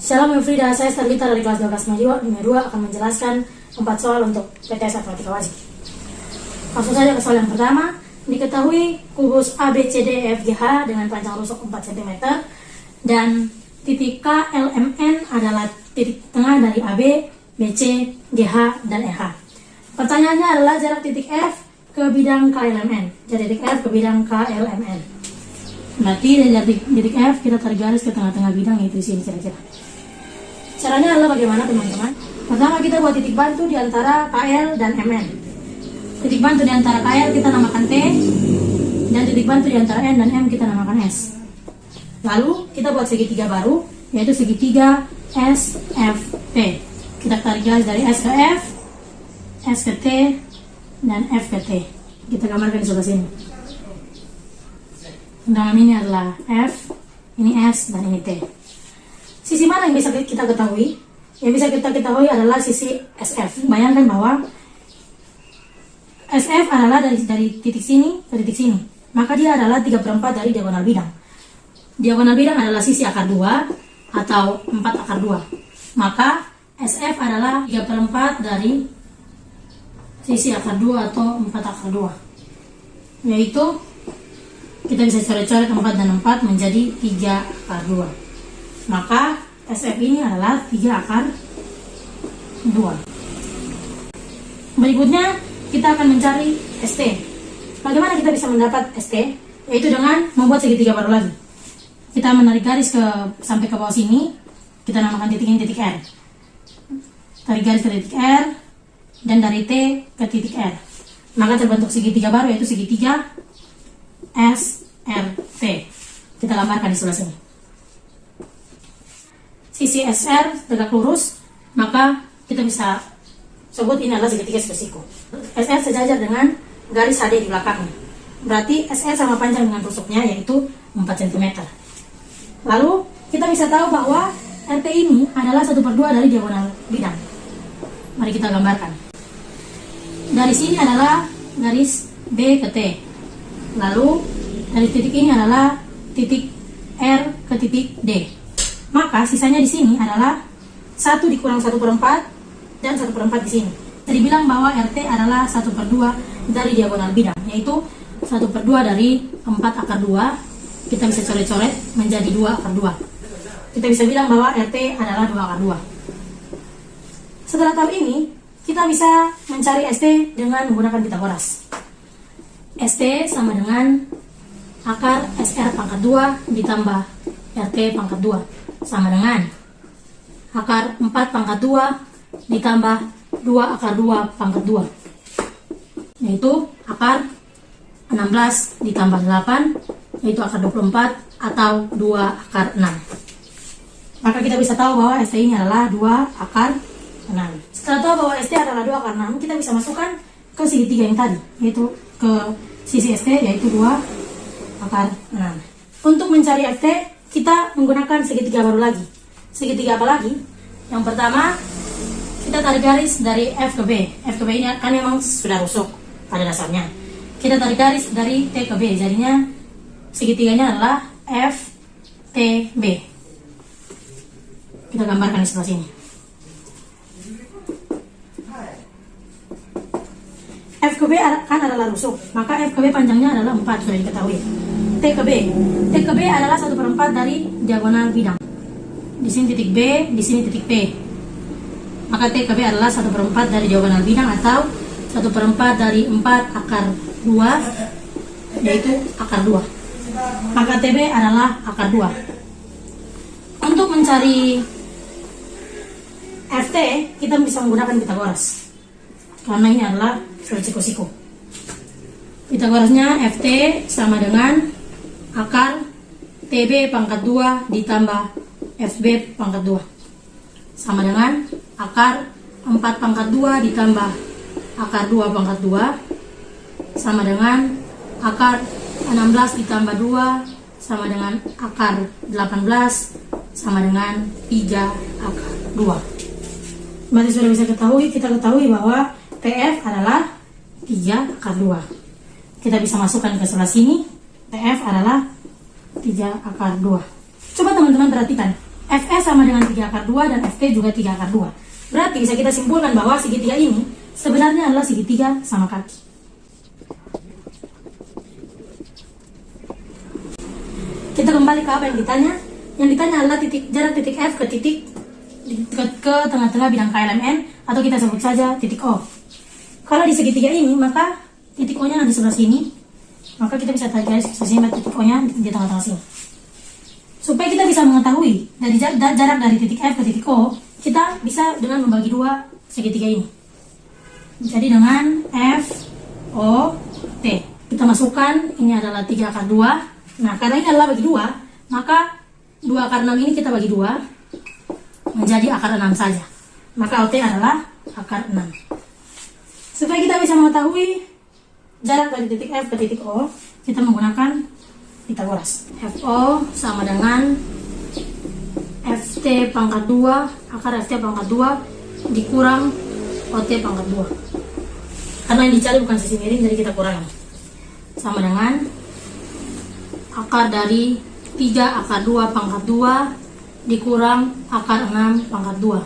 Shalom Frida, saya Starlita dari kelas 12 Minggu 2 akan menjelaskan 4 soal untuk PTS Matematika Wajib. Langsung saja ke soal yang pertama. Diketahui kubus ABCDEFGH dengan panjang rusuk 4 cm dan titik K, L, M, N adalah titik tengah dari AB, BC, GH, dan EH. Pertanyaannya adalah jarak titik F ke bidang KLMN. Jadi titik F ke bidang KLMN. Berarti dari titik F kita tarik garis ke tengah-tengah bidang, yaitu di sini kira-kira. Caranya adalah bagaimana teman-teman? Pertama kita buat titik bantu di antara KL dan MN. Titik bantu di antara KL kita namakan T, dan titik bantu di antara N dan M kita namakan S. Lalu kita buat segitiga baru, yaitu segitiga SFT. Kita tarik garis dari S ke F, S ke T, dan F ke T. Kita gambarkan di sebelah sini. Undangan ini adalah F, ini S, dan ini T. Sisi mana yang bisa kita ketahui? Yang bisa kita ketahui adalah sisi SF. Bayangkan bahwa SF adalah dari titik sini ke titik sini. Maka dia adalah 3/4 dari diagonal bidang. Diagonal bidang adalah sisi akar 2 atau 4 akar 2. Maka SF adalah 3/4 dari sisi akar 2 atau 4 akar 2. Yaitu kita bisa coret-coret 4 dan 4 menjadi 3 akar 2. Maka SF ini adalah 3 akar 2. Berikutnya kita akan mencari ST. Bagaimana kita bisa mendapat ST? Yaitu dengan membuat segitiga baru lagi. Kita menarik garis sampai ke bawah sini. Kita namakan titik ini titik R. Tarik garis ke titik R, dan dari T ke titik R. Maka terbentuk segitiga baru, yaitu segitiga SRT. Kita gambarkan di sebelah sini. Sisi SR tegak lurus, maka kita bisa sebut ini adalah segitiga spesiku. SR sejajar dengan garis HD di belakangnya. Berarti SR sama panjang dengan rusuknya, yaitu 4 cm. Lalu kita bisa tahu bahwa RT ini adalah 1/2 dari diagonal bidang. Mari kita gambarkan. Dari sini adalah garis B ke T. Lalu dari titik ini adalah titik R ke titik D. Maka sisanya di sini adalah 1 dikurang 1/4 dan 1/4 di sini. Jadi bilang bahwa RT adalah 1/2 dari diagonal bidang, yaitu 1/2 dari 4 akar 2. Kita bisa coret-coret menjadi 2 akar 2. Kita bisa bilang bahwa RT adalah 2 akar 2. Setelah tahu ini, kita bisa mencari ST dengan menggunakan Pitagoras. ST sama dengan akar SR pangkat 2 ditambah RT pangkat 2. Sama dengan akar 4 pangkat 2 ditambah 2 akar 2 pangkat 2. Yaitu akar 16 ditambah 8, yaitu akar 24 atau 2 akar 6. Maka kita bisa tahu bahwa ST ini adalah 2 akar 6. Setelah tahu bahwa ST adalah 2 akar 6, kita bisa masukkan ke segitiga yang tadi, yaitu ke sisi ST, yaitu 2 akar 6. Untuk mencari FT, kita menggunakan segitiga baru lagi. Segitiga apa lagi? Yang pertama, kita tarik garis dari F ke B. F ke B ini kan memang sudah rusuk pada dasarnya. Kita tarik garis dari T ke B, jadinya segitiganya adalah FTB. Kita gambarkan di sebelah sini. F ke B kan adalah rusuk, maka F ke B panjangnya adalah 4, sudah diketahui. T ke B. T ke B adalah 1/4 dari diagonal bidang. Di sini titik B, di sini titik P. Maka T ke B adalah 1/4 dari diagonal bidang atau 1/4 dari 4 akar 2, yaitu akar 2. Maka TB adalah akar 2. Untuk mencari FT, kita bisa menggunakan Pitagoras. Karena ini adalah siku-siku. Pitagorasnya FT sama dengan akar TB pangkat 2 ditambah FB pangkat 2. Sama dengan akar 4 pangkat 2 ditambah akar 2 pangkat 2. Sama dengan akar 16 ditambah 2 sama dengan akar 18 sama dengan 3 akar 2. Berarti sudah bisa kita ketahui bahwa TF adalah 3 akar 2. Kita bisa masukkan ke sebelah sini. TF adalah 3 akar 2. Coba teman-teman perhatikan. Fs sama dengan 3 akar 2 dan Ft juga 3 akar 2. Berarti bisa kita simpulkan bahwa segitiga ini sebenarnya adalah segitiga sama kaki. Kita kembali ke apa yang ditanya. Yang ditanya adalah jarak titik F ke tengah-tengah bidang KLMN, atau kita sebut saja titik O. Kalau di segitiga ini, maka titik O-nya di sebelah sini, maka kita bisa tarik garis ke sini, titik O-nya di tengah-tengah sini. Supaya kita bisa mengetahui dari jarak dari titik F ke titik O, kita bisa dengan membagi dua segitiga ini. Jadi dengan F, O, T. Kita masukkan, ini adalah 3 akar 2. Nah, karena ini adalah bagi 2, maka 2 akar 6 ini kita bagi 2, menjadi akar 6 saja. Maka OT adalah akar 6. Supaya kita bisa mengetahui jarak dari titik F ke titik O, kita menggunakan Pitagoras. FO sama dengan FT pangkat 2, akar FT pangkat 2 dikurang OT pangkat 2. Karena yang dicari bukan sisi miring, jadi kita kurangi. Sama dengan akar dari 3 akar 2 pangkat 2 dikurang akar 6 pangkat 2.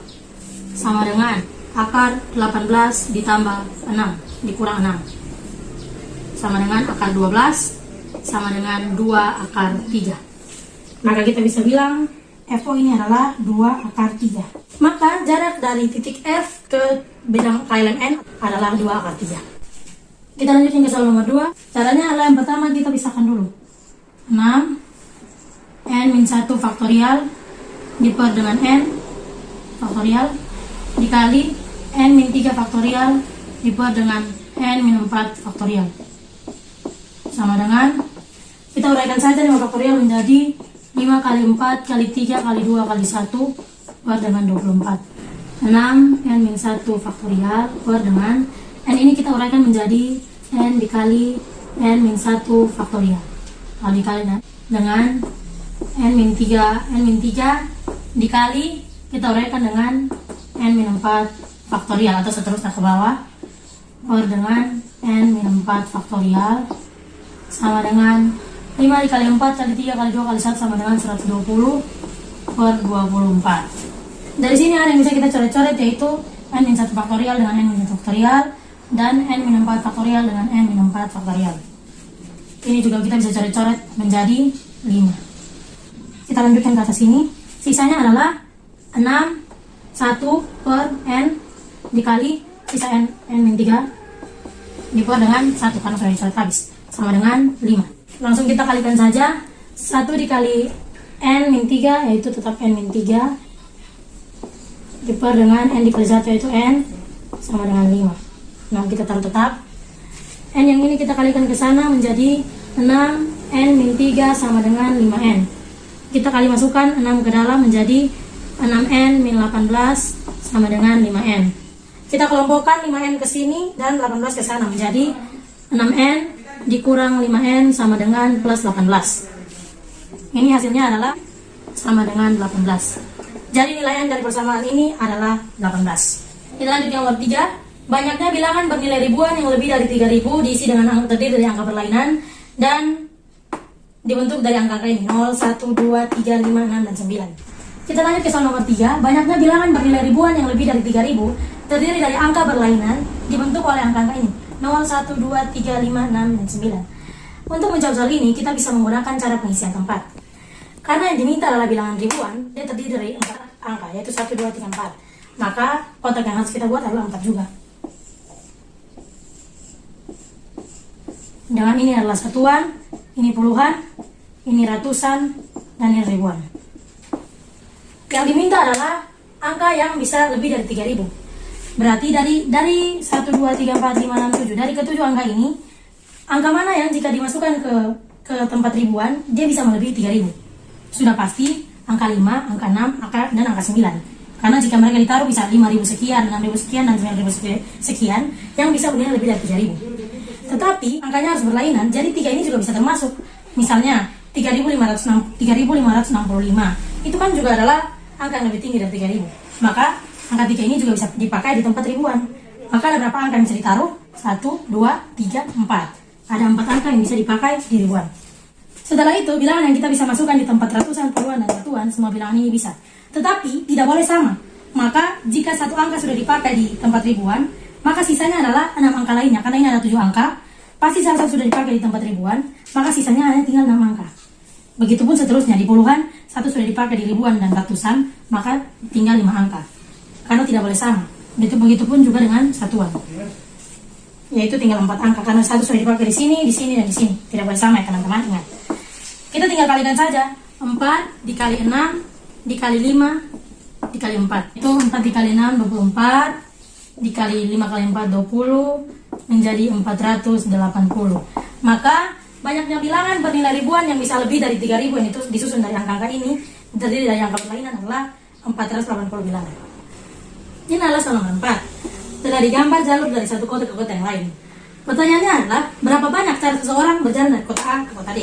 Sama dengan akar 18 ditambah 6 dikurang 6. Sama dengan akar 12 sama dengan 2 akar 3. Maka kita bisa bilang FO ini adalah 2 akar 3. Maka jarak dari titik F ke bidang KLMN adalah 2 akar 3. Kita lanjutin ke soal nomor 2. Caranya adalah yang pertama kita pisahkan dulu. 6 n-1 faktorial diper dengan n faktorial dikali n-3 faktorial diper dengan n-4 faktorial. Sama dengan, kita uraikan saja 5 faktorial menjadi 5 kali 4 kali 3 kali 2 kali 1 per dengan 24. 6 n-1 faktorial per dengan n ini kita uraikan menjadi n dikali n-1 faktorial dikali dengan n-3 dikali kita uraikan dengan n-4 faktorial atau seterusnya ke bawah per dengan n-4 faktorial sama dengan 5 dikali 4 kali 3 kali 2 kali 1 sama dengan 120 per 24. Dari sini ada yang bisa kita coret-coret, yaitu n-1 faktorial dengan n-1 faktorial dan n-4 faktorial dengan n-4 faktorial. Ini juga kita bisa coret-coret menjadi 5. Kita lanjutkan ke atas sini. Sisanya adalah 6 1 per n dikali sisa n-3 diper dengan 1 karena sudah dicoret habis, sama dengan 5. Langsung kita kalikan saja. 1 dikali n-3 yaitu tetap n-3 diper dengan n dikali 1 yaitu n sama dengan 5. Nah, kita taruh tetap. N yang ini kita kalikan ke sana menjadi 6 n-3 sama dengan 5n. Kita kali masukkan 6 ke dalam menjadi 6n-18 sama dengan 5n. Kita kelompokkan 5n ke sini dan 18 ke sana menjadi 6n dikurang 5n sama dengan plus 18. Ini hasilnya adalah sama dengan 18. Jadi nilai n dari persamaan ini adalah 18. Kita lanjut yang nomor 3. Banyaknya bilangan bernilai ribuan yang lebih dari 3000 diisi dengan terdiri dari angka berlainan dan dibentuk dari angka-angka ini 0, 1, 2, 3, 5, 6, dan 9. Kita lanjut ke soal nomor 3. Banyaknya bilangan bernilai ribuan yang lebih dari 3000 terdiri dari angka berlainan dibentuk oleh angka-angka ini 0, 1, 2, 3, 5, 6, dan 9. Untuk menjawab soal ini, kita bisa menggunakan cara pengisian tempat. Karena yang diminta adalah bilangan ribuan, dia terdiri dari 4 angka, yaitu 1, 2, 3, 4. Maka kotak yang harus kita buat adalah 4 juga. Dengan ini adalah satuan, ini puluhan, ini ratusan, dan ini ribuan. Yang diminta adalah angka yang bisa lebih dari 3000. Berarti dari 1, 2, 3, 4, 5, 6, 7, dari ke-7 angka ini, angka mana yang jika dimasukkan ke tempat ribuan, dia bisa melebihi 3000. Sudah pasti angka 5, angka 6, dan angka 9. Karena jika mereka ditaruh bisa 5000 sekian, 6000 sekian, dan 9000 sekian, yang bisa bernilai lebih dari 3000. Tetapi angkanya harus berlainan, jadi 3 ini juga bisa termasuk. Misalnya 3565. Itu kan juga adalah angka yang lebih tinggi dari 3000. Maka angka 3 ini juga bisa dipakai di tempat ribuan. Maka ada berapa angka yang bisa ditaruh? 1, 2, 3, 4. Ada 4 angka yang bisa dipakai di ribuan. Setelah itu, bilangan yang kita bisa masukkan di tempat ratusan, puluhan, dan satuan, semua bilangan ini bisa. Tetapi tidak boleh sama. Maka jika satu angka sudah dipakai di tempat ribuan, maka sisanya adalah 6 angka lainnya. Karena ini ada 7 angka, pasti salah satu sudah dipakai di tempat ribuan, maka sisanya hanya tinggal 6 angka. Begitupun seterusnya, di puluhan, satu sudah dipakai di ribuan dan ratusan, maka tinggal 5 angka. Karena tidak boleh sama. Begitupun juga dengan satuan. Yaitu tinggal 4 angka, karena satu sudah dipakai di sini, dan di sini. Tidak boleh sama ya teman-teman, ingat. Kita tinggal kalikan saja. 4 dikali 6, dikali 5, dikali 4. Itu 4 dikali 6, 24. Dikali 5 kali 4, 20. Menjadi 480. Maka banyaknya bilangan bernilai ribuan yang bisa lebih dari 3000 yang itu disusun dari angka-angka ini, terdiri dari angka perlainan adalah 480 bilangan. Ini adalah soal nomor 4. Telah digambar jalur dari satu kota ke kota yang lain. Pertanyaannya adalah, berapa banyak cara seseorang berjalan dari kota A ke kota D?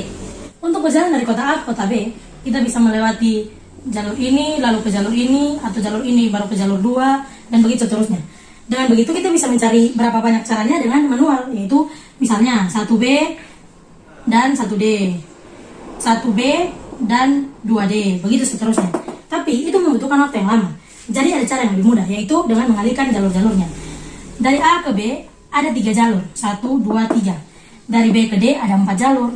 Untuk berjalan dari kota A ke kota B, kita bisa melewati jalur ini, lalu ke jalur ini, atau jalur ini baru ke jalur 2, dan begitu seterusnya. Dengan begitu kita bisa mencari berapa banyak caranya dengan manual, yaitu misalnya 1B dan 1D, 1B dan 2D, begitu seterusnya. Tapi itu membutuhkan waktu yang lama. Jadi ada cara yang lebih mudah, yaitu dengan mengalihkan jalur-jalurnya. Dari A ke B ada 3 jalur, 1, 2, 3. Dari B ke D ada 4 jalur.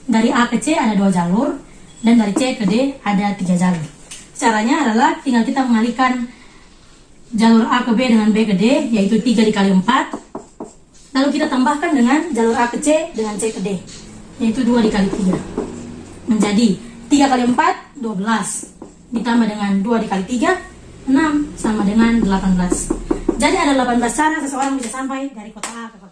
Dari A ke C ada 2 jalur, dan dari C ke D ada 3 jalur. Caranya adalah tinggal kita mengalihkan jalur A ke B dengan B ke D, yaitu 3 dikali 4. Lalu kita tambahkan dengan jalur A ke C dengan C ke D, yaitu 2 dikali 3. Menjadi 3 kali 4, 12. Ditambah dengan 2 dikali 3, 6 sama dengan 18. Jadi ada 18 cara seseorang bisa sampai dari kota A ke kota B.